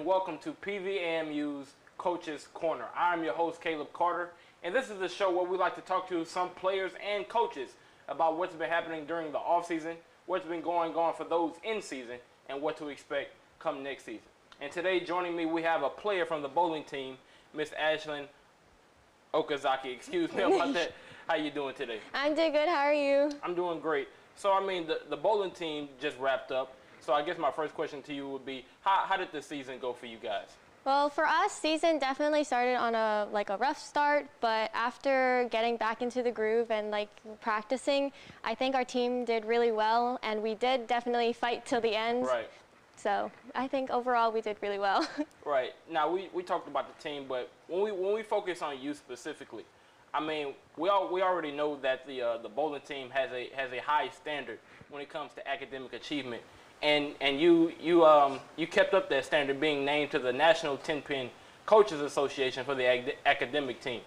and welcome to PVAMU's Coach's Corner. I'm your host, Caleb Carter, and this is the show where we like to talk to some players and coaches about what's been happening during the offseason, what's been going on for those in season, and what to expect come next season. And today, joining me, we have a player from the bowling team, Miss Ashlyn Okazaki. Excuse me about that. How you doing today? I'm doing good. How are you? I'm doing great. So, I mean, the bowling team just wrapped up. So I guess my first question to you would be, how did the season go for you guys? Well, for us, season definitely started on a rough start, but after getting back into the groove and practicing, I think our team did really well, and we did definitely fight till the end. Right. So I think overall we did really well. Right. Now we talked about the team, but when we focus on you specifically, I mean, we already know that the bowling team has a high standard when it comes to academic achievement. And you kept up that standard, being named to the National 10-Pin Coaches Association for the academic team,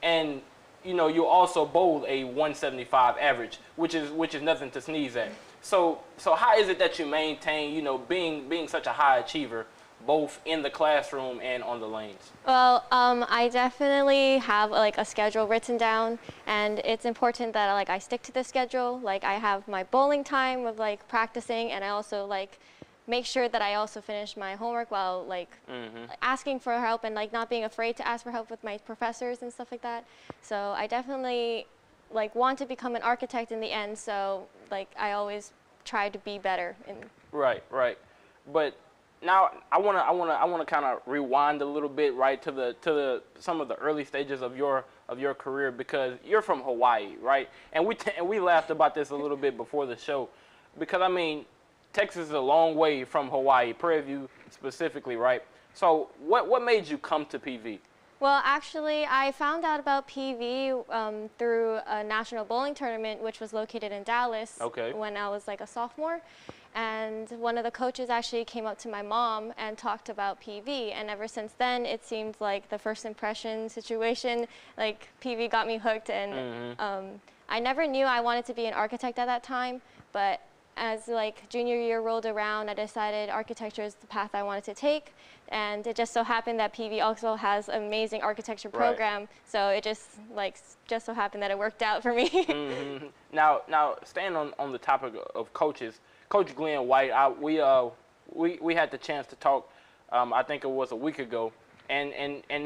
and you also bowled a 175 average, which is nothing to sneeze at. So how is it that you maintain being such a high achiever, both in the classroom and on the lanes? Well, I definitely have a schedule written down, and it's important that I stick to the schedule. I have my bowling time of practicing, and I also make sure that I also finish my homework while asking for help and not being afraid to ask for help with my professors and stuff like that. So I definitely want to become an architect in the end. So I always try to be better. Right. But now I wanna kind of rewind a little bit, right, to some of the early stages of your career, because you're from Hawaii, right? And we laughed about this a little bit before the show, because I mean, Texas is a long way from Hawaii, Prairie View specifically, right? So what made you come to PV? Well, actually, I found out about PV through a national bowling tournament, which was located in Dallas. Okay. When I was a sophomore. And one of the coaches actually came up to my mom and talked about PV. And ever since then, it seemed like the first impression situation, PV got me hooked. And I never knew I wanted to be an architect at that time. But as junior year rolled around, I decided architecture is the path I wanted to take. And it just so happened that PV also has an amazing architecture program. Right. So it just so happened that it worked out for me. Now staying on the topic of coaches, Coach Glenn White, we had the chance to talk. I think it was a week ago, and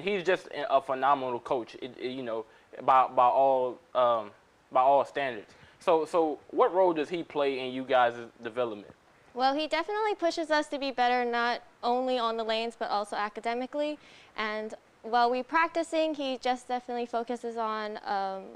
he's just a phenomenal coach. By all standards. So what role does he play in you guys' development? Well, he definitely pushes us to be better, not only on the lanes, but also academically. And while we're practicing, he just definitely focuses on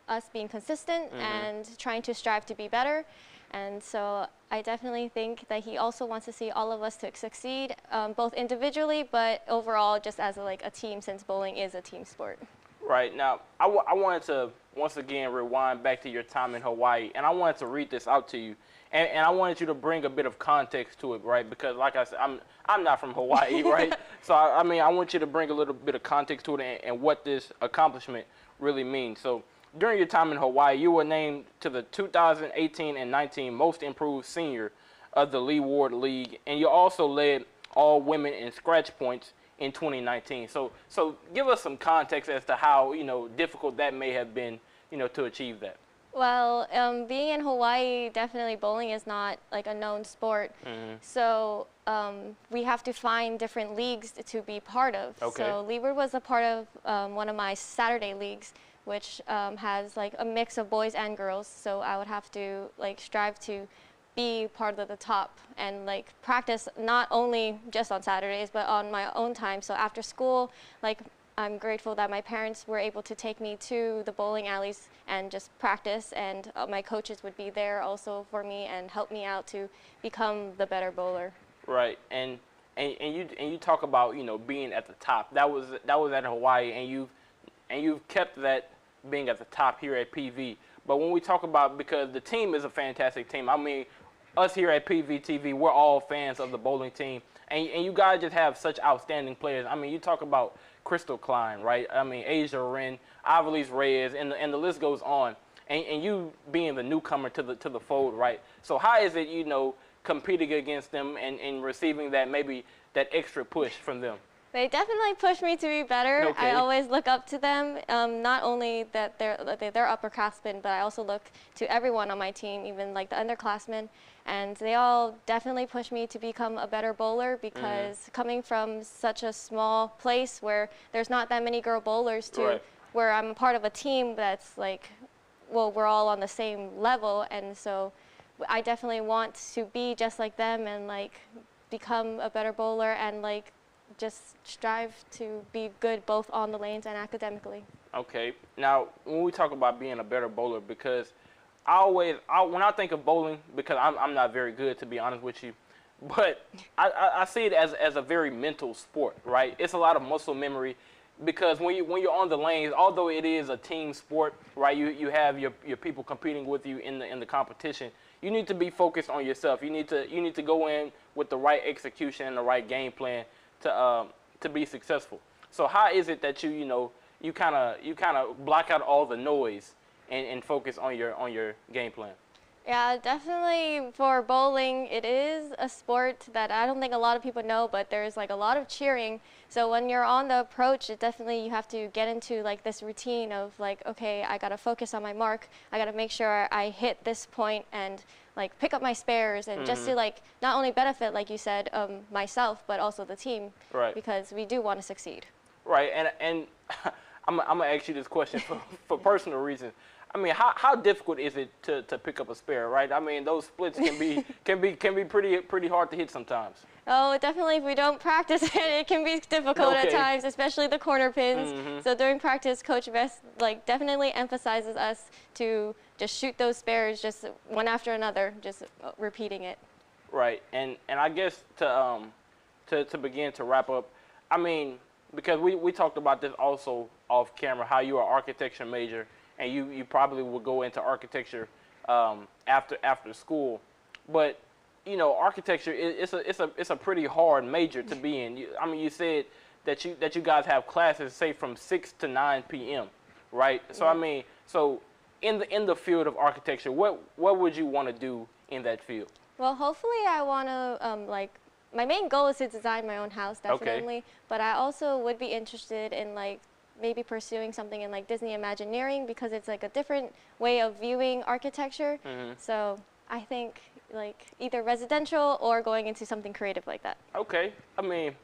us being consistent and trying to strive to be better. And so I definitely think that he also wants to see all of us to succeed, both individually, but overall just as a team, since bowling is a team sport. Right. Now, I wanted to once again rewind back to your time in Hawaii, and I wanted to read this out to you. And I wanted you to bring a bit of context to it, right? Because like I said, I'm not from Hawaii, right? So I mean, I want you to bring a little bit of context to it and what this accomplishment really means. So during your time in Hawaii, you were named to the 2018 and 19 Most Improved Senior of the Lee Ward League, and you also led all women in scratch points in 2019. So give us some context as to how difficult that may have been, to achieve that. Well, being in Hawaii, definitely bowling is not a known sport. So we have to find different leagues to be part of. Okay. So Leeward was a part of one of my Saturday leagues, which has a mix of boys and girls. So I would have to strive to be part of the top and practice not only just on Saturdays, but on my own time. So after school, I'm grateful that my parents were able to take me to the bowling alleys and just practice, and my coaches would be there also for me and help me out to become the better bowler. Right, and you talk about being at the top. That was at Hawaii, and you've kept that being at the top here at PV. But when we talk about, because the team is a fantastic team. I mean, us here at PVTV, we're all fans of the bowling team, and you guys just have such outstanding players. I mean, you talk about Crystal Klein, right? I mean, Asia Wren, Ivoly's Reyes, and the list goes on. And you being the newcomer to the fold, right? So how is it, competing against them and receiving that maybe that extra push from them? They definitely push me to be better. Okay. I always look up to them. Not only that they're upperclassmen, but I also look to everyone on my team, even like the underclassmen. And they all definitely push me to become a better bowler because coming from such a small place where there's not that many girl bowlers to where I'm part of a team that's like, well, we're all on the same level. And so I definitely want to be just like them and like become a better bowler and like just strive to be good both on the lanes and academically. Okay. Now, when we talk about being a better bowler, because when I think of bowling, because I'm not very good, to be honest with you, but I see it as a very mental sport, right? It's a lot of muscle memory, because when you're on the lanes, although it is a team sport, right? You have your people competing with you in the competition. You need to be focused on yourself. You need to go in with the right execution and the right game plan to be successful. So how is it that you kind of block out all the noise and focus on your game plan? Yeah, definitely for bowling, it is a sport that I don't think a lot of people know, but there's like a lot of cheering. So when you're on the approach, it definitely you have to get into like this routine of like, okay, I got to focus on my mark. I got to make sure I hit this point and like pick up my spares and just to like not only benefit, like you said, myself, but also the team. Right. Because we do want to succeed. Right, and I'm gonna ask you this question for personal reasons. I mean, how difficult is it to pick up a spare, right? I mean, those splits can be pretty hard to hit sometimes. Oh, definitely. If we don't practice it, it can be difficult at times, especially the corner pins. So during practice, Coach Best definitely emphasizes us to just shoot those spares just one after another, just repeating it. Right, and I guess to begin to wrap up, I mean, because we talked about this also off camera, how you're an architecture major, and you probably will go into architecture after school, but architecture it's a pretty hard major to be in. I mean, you said that you guys have classes say from 6 to 9 p.m. right? So I mean, so in the field of architecture, what would you want to do in that field? Well, hopefully I want to my main goal is to design my own house, definitely. But I also would be interested in maybe pursuing something in Disney Imagineering because it's a different way of viewing architecture. So I think either residential or going into something creative like that. Okay. I mean,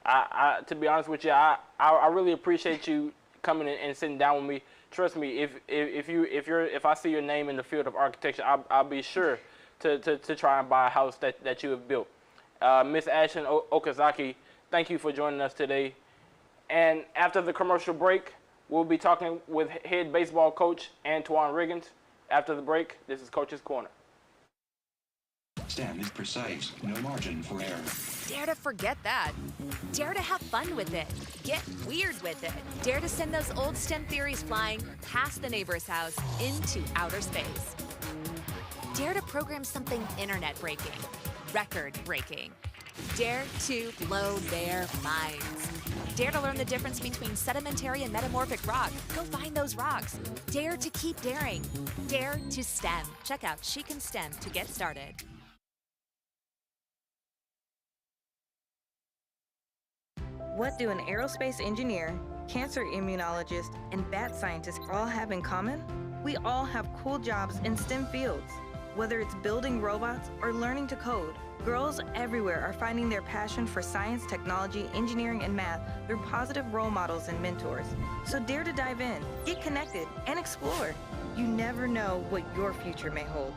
I to be honest with you, I really appreciate you coming in and sitting down with me. Trust me, if I see your name in the field of architecture, I'll be sure to try and buy a house that you have built. Miss Ashton Okazaki, thank you for joining us today. And after the commercial break, we'll be talking with head baseball coach Antoine Riggins. After the break, this is Coach's Corner. STEM is precise, no margin for error. Dare to forget that. Dare to have fun with it. Get weird with it. Dare to send those old STEM theories flying past the neighbor's house into outer space. Dare to program something internet-breaking, record-breaking. Dare to blow their minds. Dare to learn the difference between sedimentary and metamorphic rock. Go find those rocks. Dare to keep daring. Dare to STEM. Check out She Can STEM to get started. What do an aerospace engineer, cancer immunologist, and bat scientist all have in common? We all have cool jobs in STEM fields. Whether it's building robots or learning to code, girls everywhere are finding their passion for science, technology, engineering, and math through positive role models and mentors. So dare to dive in, get connected, and explore. You never know what your future may hold.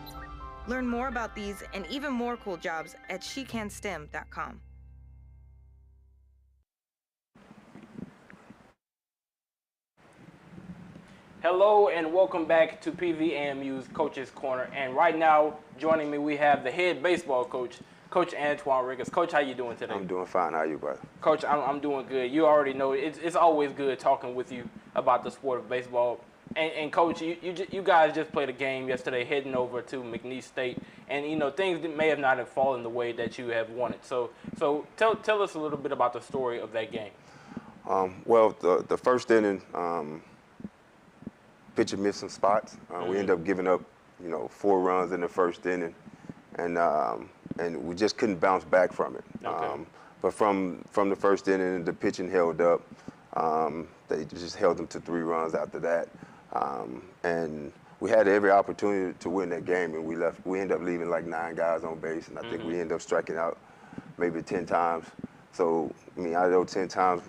Learn more about these and even more cool jobs at shecanstem.com. Hello and welcome back to PVAMU's Coach's Corner. And right now, joining me, we have the head baseball coach, Coach Antoine Riggins. Coach, how you doing today? I'm doing fine. How are you, brother? Coach, I'm doing good. You already know it's always good talking with you about the sport of baseball. And Coach, you guys just played a game yesterday, heading over to McNeese State, and things may have not have fallen the way that you have wanted. So tell us a little bit about the story of that game. Well, the first inning. Pitcher missed some spots. We ended up giving up, 4 runs in the first inning, and we just couldn't bounce back from it. Okay. But from the first inning, the pitching held up. They just held them to 3 runs after that. And we had every opportunity to win that game, and we ended up leaving like 9 guys on base, and I think we ended up striking out maybe 10 times. So, I mean, out of those 10 times,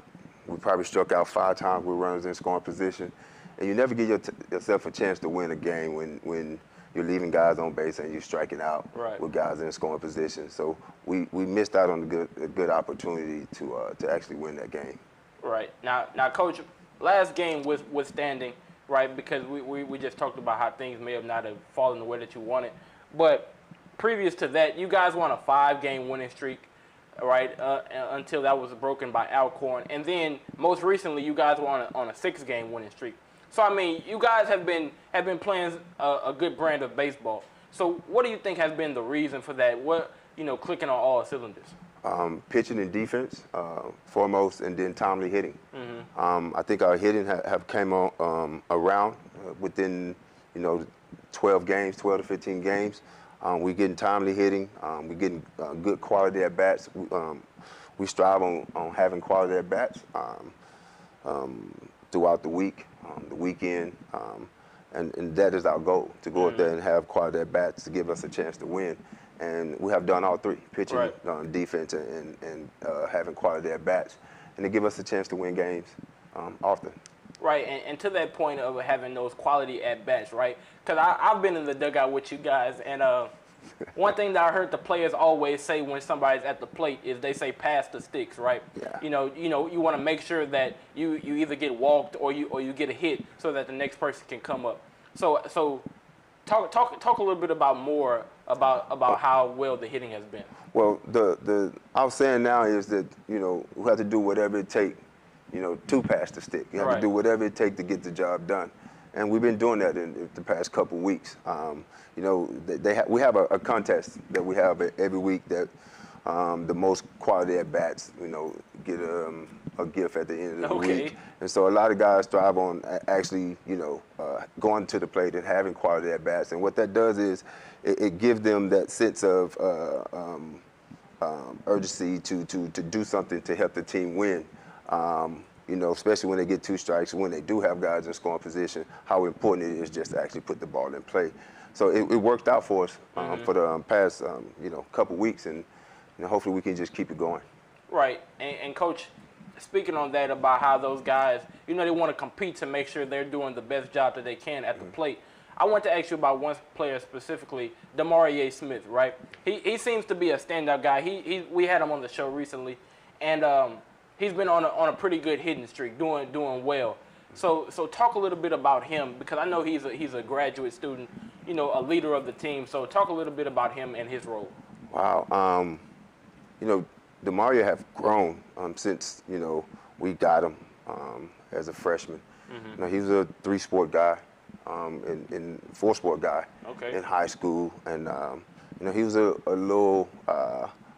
we probably struck out 5 times with runners in scoring position. And you never give yourself a chance to win a game when you're leaving guys on base and you're striking out with guys in scoring position. So we missed out on a good opportunity to actually win that game. Right. Now, Coach, last game withstanding, right, because we just talked about how things may have not have fallen the way that you wanted. But previous to that, you guys won a 5-game winning streak, right, until that was broken by Alcorn. And then most recently, you guys were on a 6-game winning streak. So, I mean, you guys have been playing a good brand of baseball. So what do you think has been the reason for that? What, clicking on all cylinders? Pitching and defense, foremost, and then timely hitting. I think our hitting have came on around within, 12 to 15 games. We're getting timely hitting. We're getting good quality at bats. We strive on having quality at bats throughout the week, the weekend, and that is our goal, to go out there and have quality at bats to give us a chance to win. And we have done all 3, pitching, defense, and having quality at bats, and to give us a chance to win games often. Right, and to that point of having those quality at bats, right? Because I've been in the dugout with you guys, and one thing that I heard the players always say when somebody's at the plate is they say pass the sticks, right? Yeah. You want to make sure that you either get walked or you get a hit so that the next person can come up. So talk a little bit about how well the hitting has been. Well, the I was saying now is that we have to do whatever it takes, to pass the stick. You have to do whatever it takes to get the job done, and we've been doing that in the past couple weeks. We have a contest that we have every week that the most quality at bats, get a gift at the end of the week. And so a lot of guys strive on actually, going to the plate and having quality at bats. And what that does is it gives them that sense of urgency to do something to help the team win. Especially when they get 2 strikes, when they do have guys in scoring position, how important it is just to actually put the ball in play. So it worked out for us for the past, couple weeks, and hopefully we can just keep it going. Right, and Coach, speaking on that about how those guys, they want to compete to make sure they're doing the best job that they can at the plate. I want to ask you about one player specifically, Demarie Smith, right? He seems to be a standout guy. We had him on the show recently, and he's been on a pretty good hitting streak, doing well. So talk a little bit about him, because I know he's a graduate student, a leader of the team. So talk a little bit about him and his role. Wow. Demarie have grown since we got him as a freshman. He was a 3-sport guy, and 4-sport guy in high school, and he was a little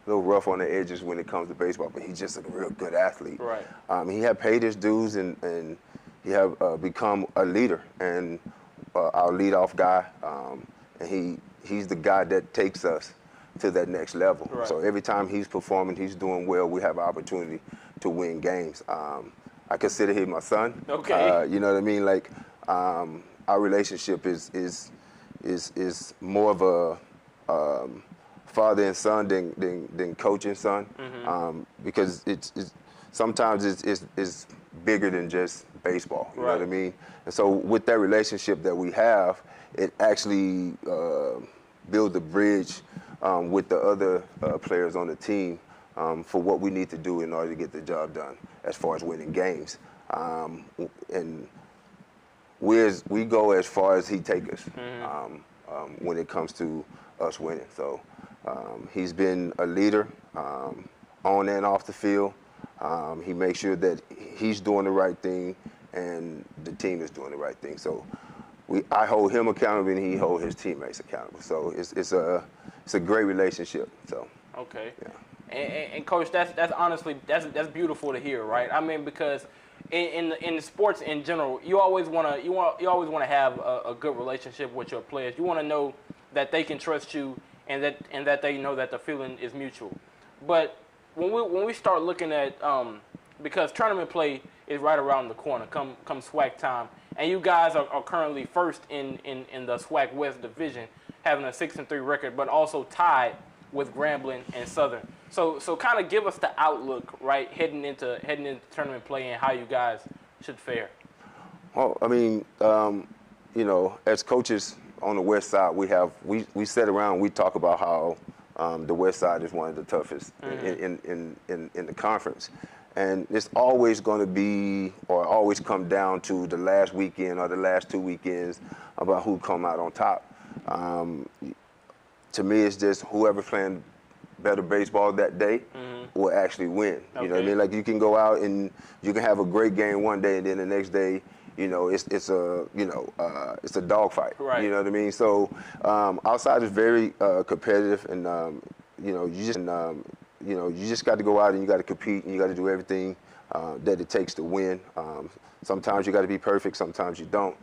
rough on the edges when it comes to baseball, but he's just a real good athlete. Right. He had paid his dues, and he have become a leader and our leadoff guy, and he's the guy that takes us to that next level. Right. So every time he's performing, he's doing well, we have an opportunity to win games. I consider him my son. Okay. You know what I mean? Like, our relationship is more of a father and son than coach and son, because it's sometimes it's bigger than just baseball. You know what I mean? And so with that relationship that we have, it actually builds a bridge with the other players on the team for what we need to do in order to get the job done as far as winning games. And we go as far as he takes us when it comes to us winning. So he's been a leader on and off the field. He makes sure that he's doing the right thing and the team is doing the right thing. So I hold him accountable and he holds his teammates accountable. So it's a great relationship. So okay. Yeah. And Coach, that's honestly that's beautiful to hear, right? I mean, because in the sports in general, you always want to have a good relationship with your players. You want to know that they can trust you and that they know that the feeling is mutual. But when we start looking at because tournament play is right around the corner, come SWAC time, and you guys are currently first in the SWAC West Division, having a 6-3 record, but also tied with Grambling and Southern. So kind of give us the outlook, right, heading into tournament play and how you guys should fare. Well, I mean, you know, as coaches on the West Side, we sit around, we talk about how the West Side is one of the toughest in the conference. And it's always going to be, or always come down to the last weekend or the last 2 weekends about who come out on top. To me, it's just whoever playing better baseball that day will actually win. You know what I mean? Like, you can go out and you can have a great game one day, and then the next day, you know, it's a dogfight. Right. You know what I mean? So outside is very competitive, and you know, you just got to go out and you got to compete, and you got to do everything that it takes to win. Sometimes you got to be perfect, sometimes you don't.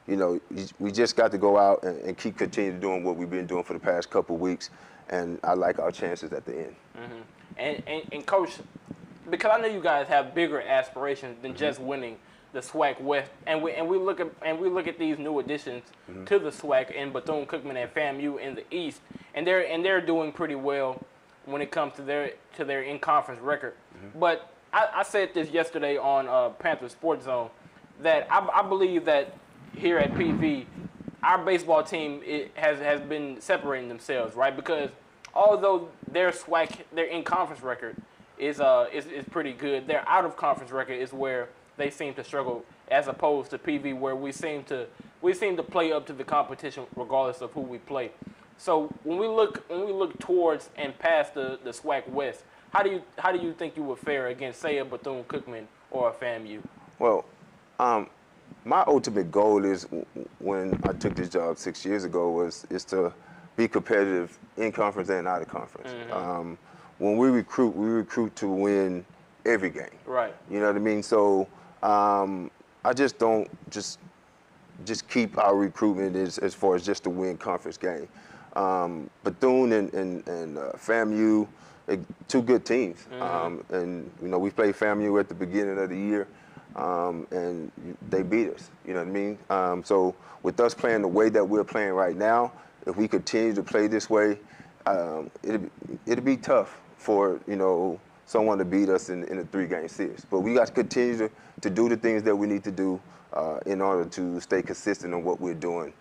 You know, we just got to go out and keep continuing doing what we've been doing for the past couple of weeks, and I like our chances at the end. And Coach, because I know you guys have bigger aspirations than just winning the SWAC West, and we look at these new additions to the SWAC in Bethune-Cookman and FAMU in the East, and they're doing pretty well when it comes to their in-conference record. But I said this yesterday on Panther Sports Zone, that I believe that here at PV, our baseball team has been separating themselves, right? Because although their in-conference record is pretty good, their out-of-conference record is where they seem to struggle, as opposed to PV, where we seem to play up to the competition regardless of who we play. So when we look towards and past the SWAC West, how do you think you would fare against, say, a Bethune-Cookman or a FAMU? Well, my ultimate goal is, when I took this job 6 years ago, is to be competitive in conference and out of conference. When we recruit to win every game. Right. You know what I mean? So I just don't just keep our recruitment as far as just to win conference game. Bethune and FAMU, two good teams. And you know, we played FAMU at the beginning of the year. And they beat us, you know what I mean? So with us playing the way that we're playing right now, if we continue to play this way, it'll be tough for, you know, someone to beat us in a 3-game series. But we got to continue to do the things that we need to do in order to stay consistent on what we're doing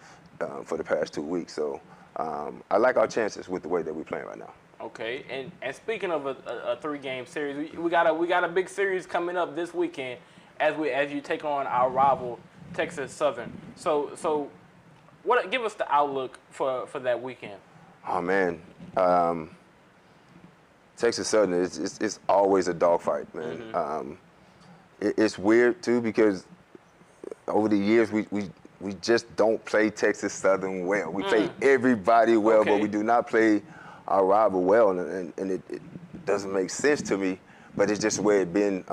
for the past 2 weeks. So I like our chances with the way that we're playing right now. Okay, and speaking of a 3-game series, we got a big series coming up this weekend, as you take on our rival Texas Southern. So give us the outlook for that weekend. Oh man, Texas Southern it's always a dogfight, man. It's weird too, because over the years we just don't play Texas Southern well. We play everybody well, but we do not play our rival well, and it doesn't make sense to me. But it's just the way it's been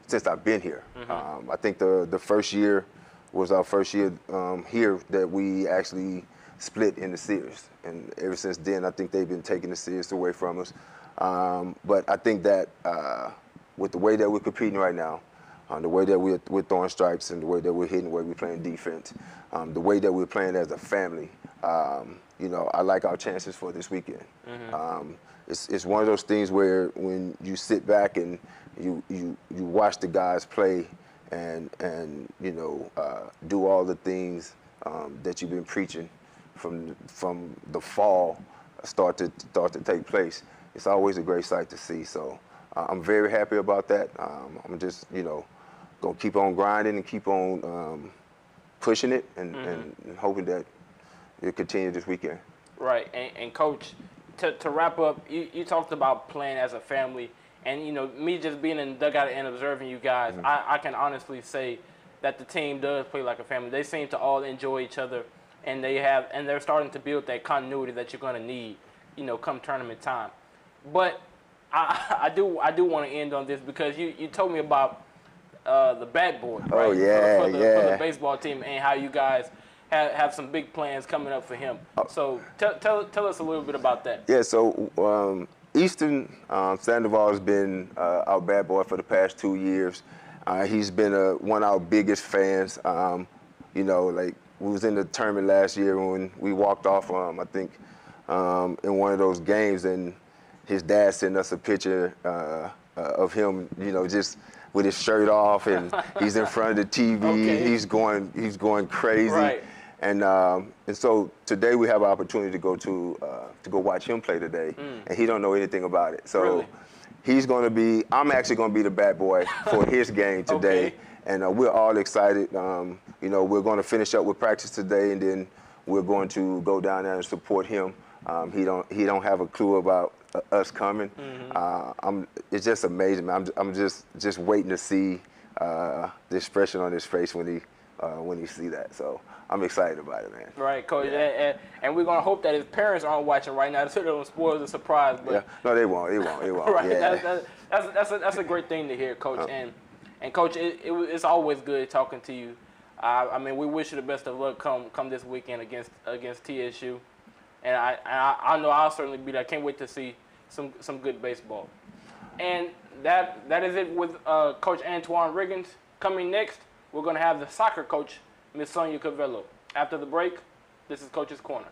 since I've been here. I think the first year was our first year here that we actually split in the series. And ever since then, I think they've been taking the series away from us. But I think that with the way that we're competing right now, the way that we're throwing strikes, and the way that we're hitting, the way we're playing defense, the way that we're playing as a family, you know, I like our chances for this weekend. It's one of those things where when you sit back and you watch the guys play and you know, do all the things that you've been preaching from the fall start to take place, it's always a great sight to see. So I'm very happy about that. I'm just, you know, gonna keep on grinding and keep on pushing it and hoping that it'll continue this weekend. Right, and Coach, to wrap up, you talked about playing as a family, and you know, me just being in the dugout and observing you guys, I can honestly say that the team does play like a family. They seem to all enjoy each other, and they're starting to build that continuity that you're going to need, you know, come tournament time. But I do want to end on this, because you told me about the bat board, right? Oh yeah, for the baseball team, and how you guys have some big plans coming up for him. So tell us a little bit about that. Yeah, so Easton Sandoval has been our bad boy for the past 2 years. He's been one of our biggest fans. You know, like we was in the tournament last year when we walked off, I think, in one of those games, and his dad sent us a picture of him, you know, just with his shirt off, and he's in front of the TV. Okay. He's going crazy. Right. And so today we have an opportunity to go watch him play today, and he don't know anything about it. So Really? I'm actually going to be the bat boy for his game today. Okay. And we're all excited. You know, we're going to finish up with practice today, and then we're going to go down there and support him. He don't have a clue about us coming. It's just amazing, man. I'm just waiting to see the expression on his face when he see that. So I'm excited about it, man. Right, Coach. Yeah. And we're going to hope that his parents aren't watching right now so they don't spoil the surprise. But Yeah. No, they won't. right. Yeah. That's a great thing to hear, Coach. And Coach, it's always good talking to you. I mean, we wish you the best of luck come this weekend against TSU. And I know I'll certainly be there. I can't wait to see some good baseball. And that is it with Coach Antoine Riggins. Coming next, we're going to have the soccer coach, Miss Sonia Cavello. After the break, this is Coach's Corner.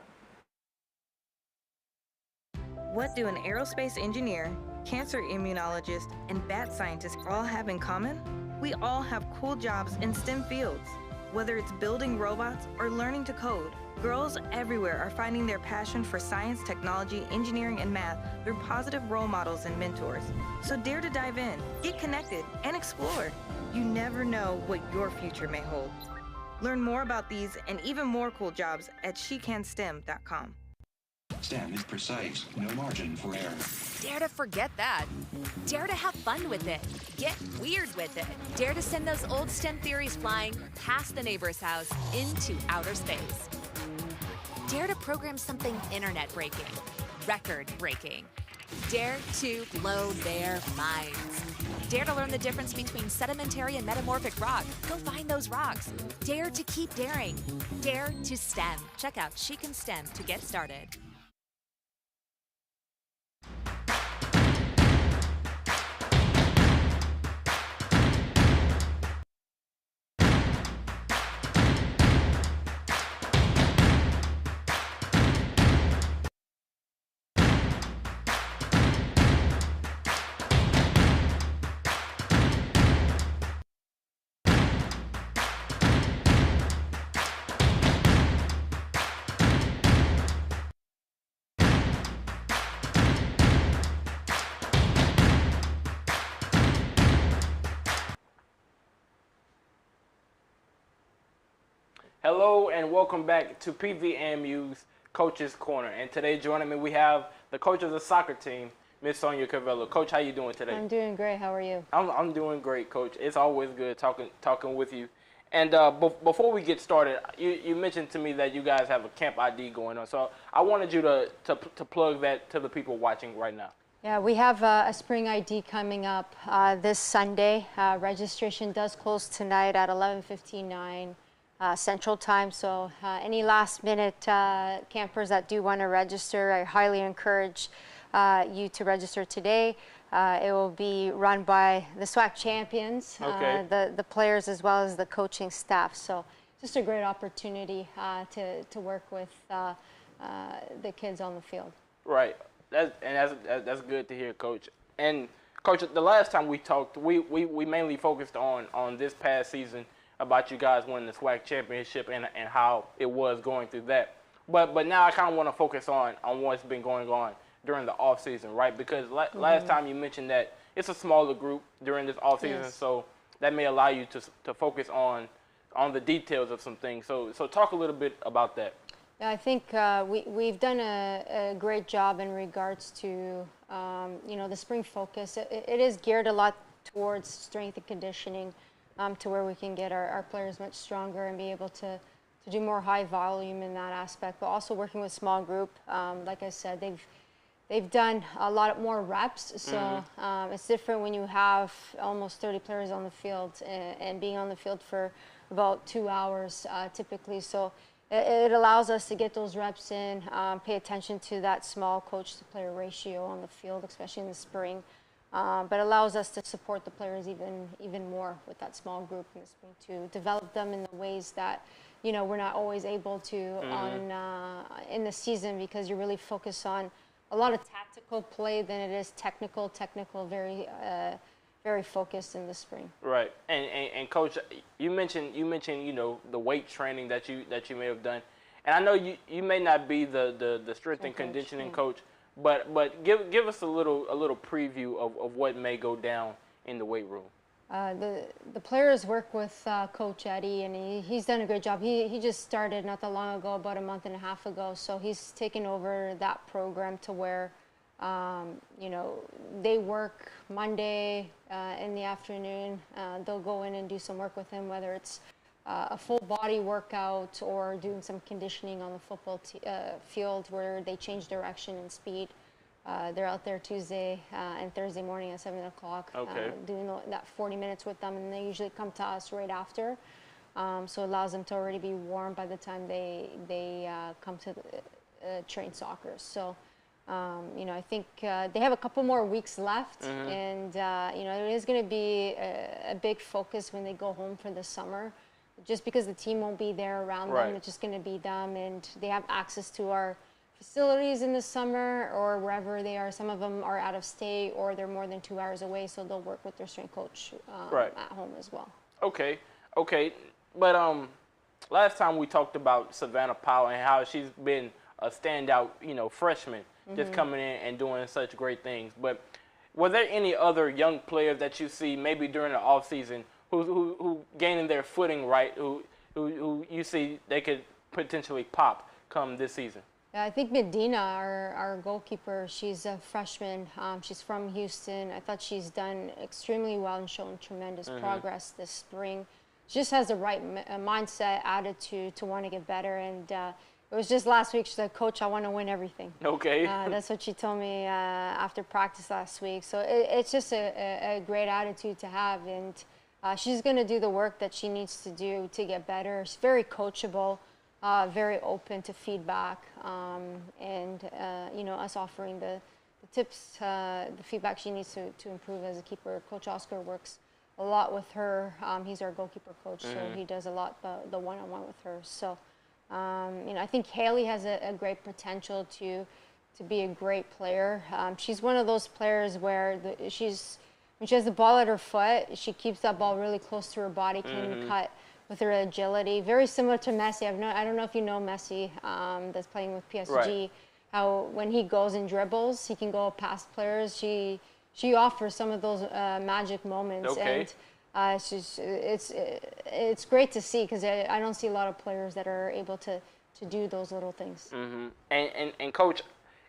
What do an aerospace engineer, cancer immunologist, and bat scientist all have in common? We all have cool jobs in STEM fields. Whether it's building robots or learning to code, girls everywhere are finding their passion for science, technology, engineering, and math through positive role models and mentors. So dare to dive in, get connected, and explore. You never know what your future may hold. Learn more about these and even more cool jobs at shecanstem.com. STEM is precise, no margin for error. Dare to forget that. Dare to have fun with it. Get weird with it. Dare to send those old STEM theories flying past the neighbor's house into outer space. Dare to program something internet-breaking, record-breaking. Dare to blow their minds. Dare to learn the difference between sedimentary and metamorphic rock. Go find those rocks. Dare to keep daring. Dare to STEM. Check out She Can STEM to get started. Hello and welcome back to PVMU's Coach's Corner. And today joining me we have the coach of the soccer team, Miss Sonia Cavello. Coach, how you doing today? I'm doing great. How are you? I'm doing great, Coach. It's always good talking with you. And before we get started, you mentioned to me that you guys have a Camp ID going on. So I wanted you to plug that to the people watching right now. Yeah, we have a spring ID coming up this Sunday. Registration does close tonight at 11:59 Central Time. So any last-minute campers that do want to register, I highly encourage you to register today. It will be run by the SWAC champions, Okay. the players as well as the coaching staff. So just a great opportunity to work with the kids on the field. Right. That's good to hear, Coach. And Coach, the last time we talked, we mainly focused on this past season about you guys winning the SWAC championship and how it was going through that. But now I kind of want to focus on what's been going on during the off season, right? Because last time you mentioned that it's a smaller group during this off season, Yes. so that may allow you to focus on the details of some things. So talk a little bit about that. Yeah, I think we've done a great job in regards to the spring focus. It is geared a lot towards strength and conditioning, to where we can get our players much stronger and be able to do more high volume in that aspect. But also working with small group, like I said, they've done a lot more reps. So it's different when you have almost 30 players on the field and being on the field for about 2 hours typically. So it allows us to get those reps in, pay attention to that small coach-to-player ratio on the field, especially in the spring. But allows us to support the players even more with that small group in the spring, to develop them in the ways that we're not always able to in the season, because you're really focused on a lot of tactical play than it is technical, very focused in the spring. Right. And Coach, you mentioned the weight training that you may have done, and I know you may not be the strength and conditioning coach, but give us a little preview of what may go down in the weight room. The players work with Coach Eddie, and he's done a great job. He just started not that long ago, about a month and a half ago, so he's taken over that program to where they work Monday in the afternoon. They'll go in and do some work with him, whether it's a full body workout or doing some conditioning on the football field where they change direction and speed. They're out there Tuesday and Thursday morning at 7 o'clock doing that 40 minutes with them, and they usually come to us right after. So it allows them to already be warm by the time they come to train soccer. So, I think they have a couple more weeks left, and, it is going to be a big focus when they go home for the summer, just because the team won't be there around them. It's just going to be them, and they have access to our facilities in the summer or wherever they are. Some of them are out of state or they're more than 2 hours away, so they'll work with their strength coach at home as well. Okay. But last time we talked about Savannah Powell and how she's been a standout, freshman, just coming in and doing such great things. But were there any other young players that you see maybe during the off season who gaining their footing right, who you see they could potentially pop come this season? I think Medina, our goalkeeper, she's a freshman. She's from Houston. I thought she's done extremely well and shown tremendous progress this spring. She just has the right mindset, attitude to want to get better. And it was just last week, she said, "Coach, I want to win everything." Okay. That's what she told me after practice last week. So it's just a great attitude to have. And she's going to do the work that she needs to do to get better. She's very coachable. Very open to feedback, and us offering the tips, the feedback she needs to improve as a keeper. Coach Oscar works a lot with her. He's our goalkeeper coach, so he does a lot the one-on-one with her. So, I think Haley has a great potential to be a great player. She's one of those players where when she has the ball at her foot, she keeps that ball really close to her body, can cut with her agility, very similar to Messi. I don't know if you know Messi, that's playing with PSG. How when he goes and dribbles, he can go past players. She offers some of those magic moments, and it's great to see, because I don't see a lot of players that are able to do those little things. And Coach,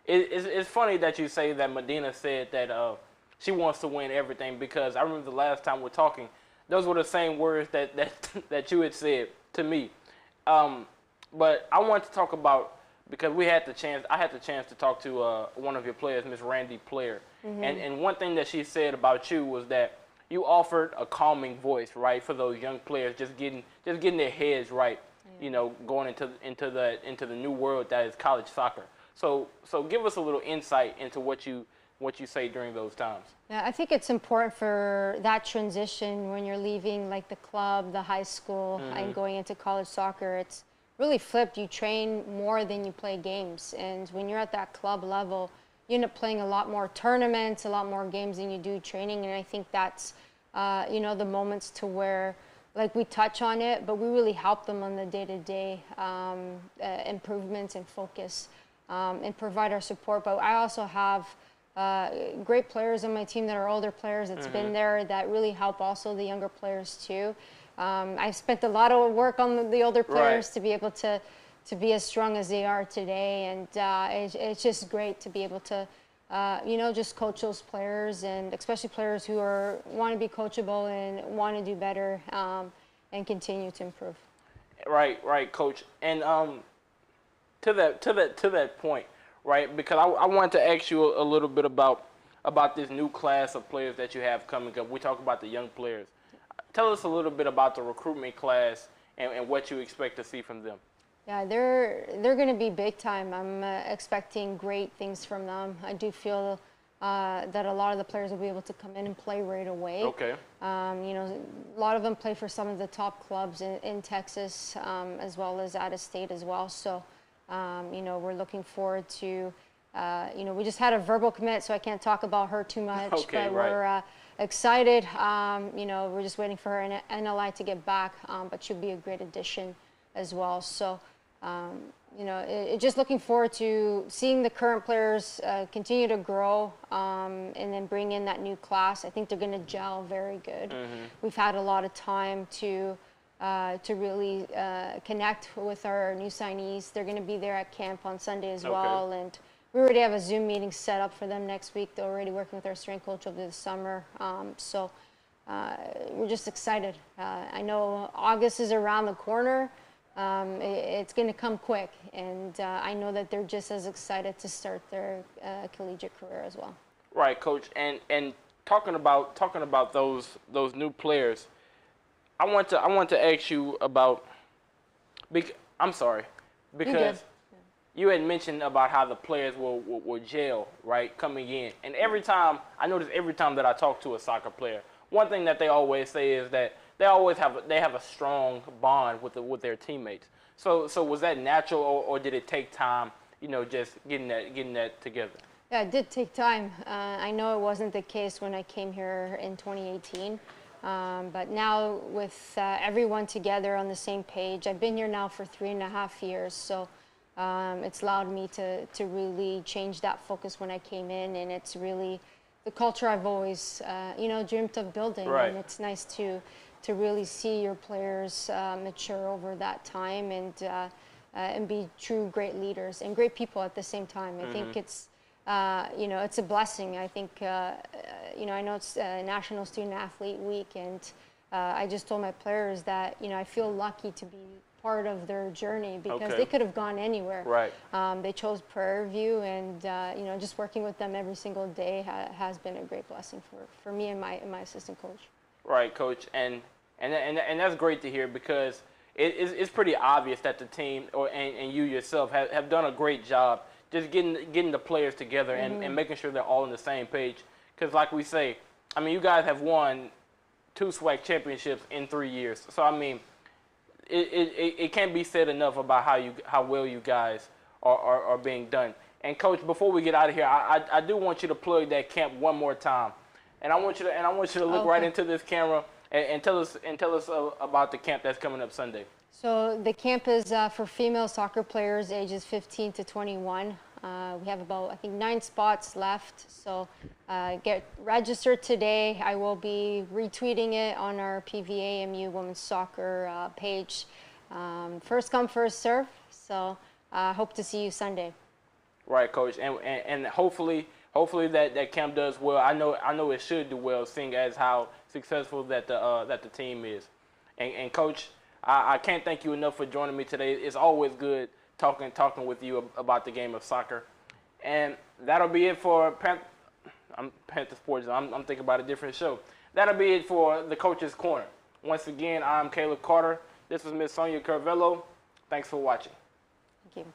it's funny that you say that Medina said that she wants to win everything, because I remember the last time we're talking, those were the same words that you had said to me. But I want to talk about, because I had the chance to talk to one of your players, Miss Randy Player. And one thing that she said about you was that you offered a calming voice, right, for those young players, just getting their heads right, going into the new world that is college soccer. So give us a little insight into what you say during those times. Yeah, I think it's important for that transition when you're leaving like the club, the high school, and going into college soccer. It's really flipped. You train more than you play games. And when you're at that club level, you end up playing a lot more tournaments, a lot more games than you do training. And I think that's, the moments to where, like, we touch on it, but we really help them on the day-to-day improvements and focus and provide our support. But I also have great players on my team that are older players that's been there, that really help also the younger players too. I've spent a lot of work on the older players to be able to be as strong as they are today, and it's just great to be able to just coach those players, and especially players who want to be coachable and want to do better and continue to improve. Right, Coach. And to that point, right? Because I wanted to ask you a little bit about this new class of players that you have coming up. We talk about the young players. Tell us a little bit about the recruitment class and what you expect to see from them. Yeah, they're going to be big time. I'm expecting great things from them. I do feel that a lot of the players will be able to come in and play right away. Okay. You know, a lot of them play for some of the top clubs in Texas, as well as out of state as well. So, you know, we're looking forward to, you know, we just had a verbal commit, so I can't talk about her too much. Okay, but right. we're excited. You know, we're just waiting for her NLI to get back, but she'll be a great addition as well. So, you know, just looking forward to seeing the current players continue to grow, and then bring in that new class. I think they're going to gel very good. We've had a lot of time to really connect with our new signees. They're going to be there at camp on Sunday as well, and we already have a Zoom meeting set up for them next week. They're already working with our strength coach over the summer, so we're just excited. I know August is around the corner. It's going to come quick, and I know that they're just as excited to start their collegiate career as well. Right, Coach. And talking about those new players, I want to ask you about. I'm sorry, because you had mentioned about how the players will gel, right, coming in, and every time that I talk to a soccer player, one thing that they always say is that they have a strong bond with their teammates. So was that natural, or did it take time? You know, just getting that together. Yeah, it did take time. I know it wasn't the case when I came here in 2018, but now with everyone together on the same page, I've been here now for 3.5 years. So it's allowed me to really change that focus when I came in, and it's really the culture I've always you know, dreamt of building. Right. And it's nice to really see your players mature over that time, and be true great leaders and great people at the same time. I think it's, you know, it's a blessing. I think, you know, I know it's National Student Athlete Week, and I just told my players that, you know, I feel lucky to be part of their journey, because they could have gone anywhere. Right. They chose Prairie View, and, you know, just working with them every single day has been a great blessing for me and my assistant coach. Right, Coach, and that's great to hear, because it's pretty obvious that the team and you yourself have done a great job just getting the players together and making sure they're all on the same page. Because like we say, I mean, you guys have won 2 SWAC championships in 3 years. So I mean, it can't be said enough about how well you guys are being done. And Coach, before we get out of here, I do want you to plug that camp one more time, and I want you to look right into this camera and tell us about the camp that's coming up Sunday. So the camp is for female soccer players ages 15 to 21. We have about, I think, 9 spots left. So get registered today. I will be retweeting it on our PVAMU Women's Soccer page. First come, first serve. So hope to see you Sunday. Right, Coach, and hopefully that camp does well. I know it should do well, seeing as how successful that the team is. And Coach, I can't thank you enough for joining me today. It's always good talking with you about the game of soccer. And that'll be it for Panther Sports. I'm thinking about a different show. That'll be it for the Coach's Corner. Once again, I'm Caleb Carter. This was Miss Sonia Carvello. Thanks for watching. Thank you.